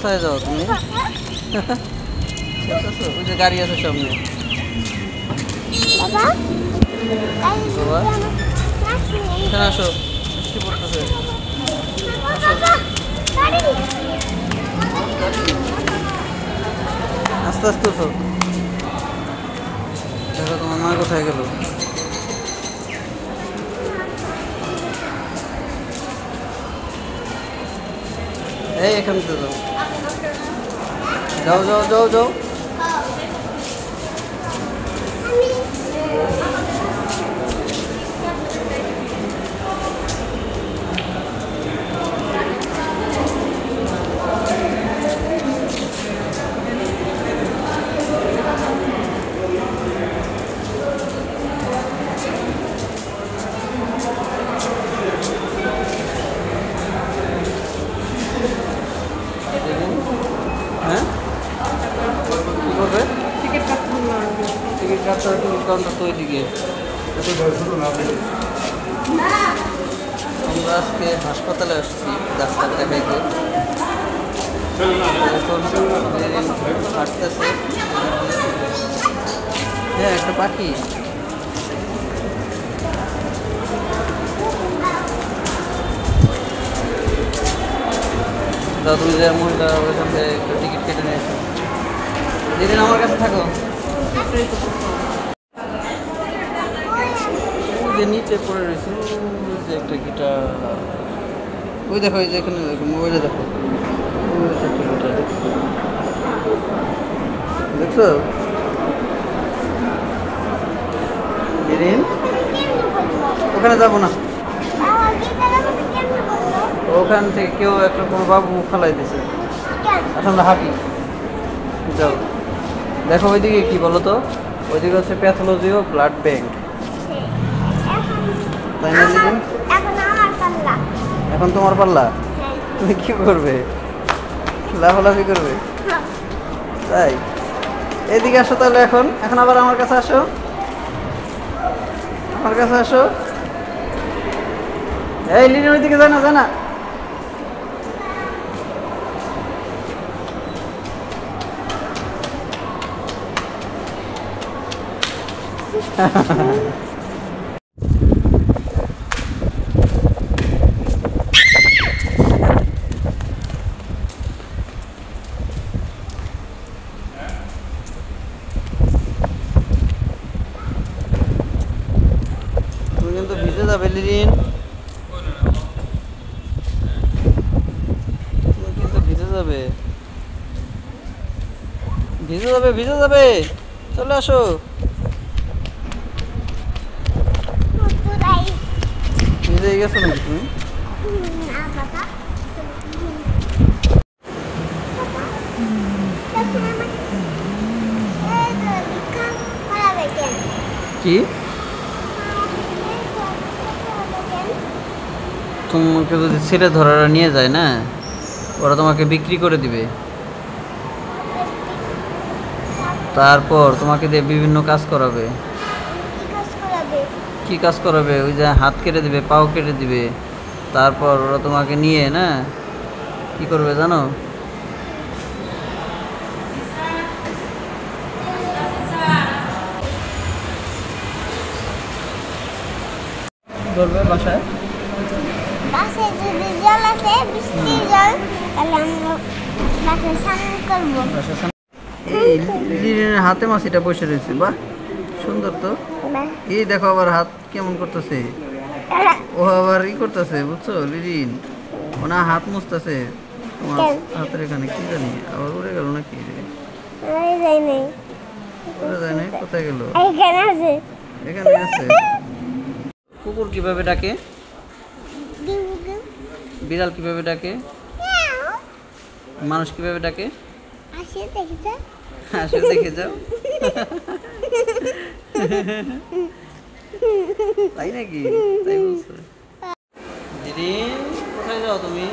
কোথায় যাও তুমি? ওই যে গাড়ি আছে সামনে। বাবা এখানে আসো, বৃষ্টি পড়তেছে। আস্তে আস্তে তো দেখো তোমার মা কোথায় গেল। এই এখান থেকে যাও যাও যাও যাও। টিকিট কাটতে কাউন্টার তো ওইদিকে। আমরা আজকে হাসপাতালে আসছি ডাক্তার দেখাইতে। হাঁটতেছে। হ্যাঁ একটা পাখি। দাদা তুমি যে মহিলা ওইখান থেকে একটা টিকিট কেটে নিয়েছো। যেদিন আমার কাছে থাকো। যে নিচে পড়ে রয়েছে যে একটা গিটার। ওই দেখো এই যে এখানে দেখো মোবাইলে দেখো একটা গিটার দেখছো। যেদিন ওখানে যাবো না, ওখান থেকে কেউ একটা কোনো বাবু ফেলাই দিয়েছে। আসলে হাঁটি যাও। দেখো ওইদিকে কি বলো তো, ওইদিকে হচ্ছে প্যাথোলজি ও ব্লাড ব্যাংক, তাই না দিদি? এখন তোমার পাল্লা, তুমি কি করবে? লাফালাফি করবে? তাই এদিকে আসো তাহলে। এখন এখন আবার আমার কাছে আসো, আমার কাছে আসো। এই লিনি ওইদিকে যায় না, যায় না। তুমি কিন্তু ভিজে যাবে লিরিন, তুমি কিন্তু ভিজে যাবে, ভিজে যাবে, ভিজে যাবে। চলে আসো। ভিজে গেছো নাকি তুমি? কি তোমাকে যদি ছেলে ধরারা নিয়ে যায় না, ওরা তোমাকে বিক্রি করে দিবে। তারপর তোমাকে দিয়ে বিভিন্ন কাজ করাবে। কি কাজ করাবে? ওই যে হাত কেটে দিবে, পাও কেটে দিবে। তারপর ওরা তোমাকে নিয়ে না কি করবে জানো? করবে বাসায় যদি জল আছে, বৃষ্টির জল, তাহলে আমরা বাসায় স্নান করবো। এই হাতে মাছিটা বসে রয়েছে, বাহ সুন্দর তো। এই দেখো আবার হাত কেমন করতেছে, ও আবার ই করতেছে বুঝছো লিরিন, ওনা হাত মুছতেছে তোমার হাতের এখানে। কি জানি আবার উড়ে গেল নাকি? উড়ে যায় নাই, কোথায় গেল? এখানে আছে, এখানে আছে। কুকুর কিভাবে ডাকে? বিড়াল কিভাবে ডাকে? মানুষ কিভাবে ডাকে? আসে দেখে যাও। তাই নাকি? তাই বলছো। দিদি কোথায় যাও তুমি?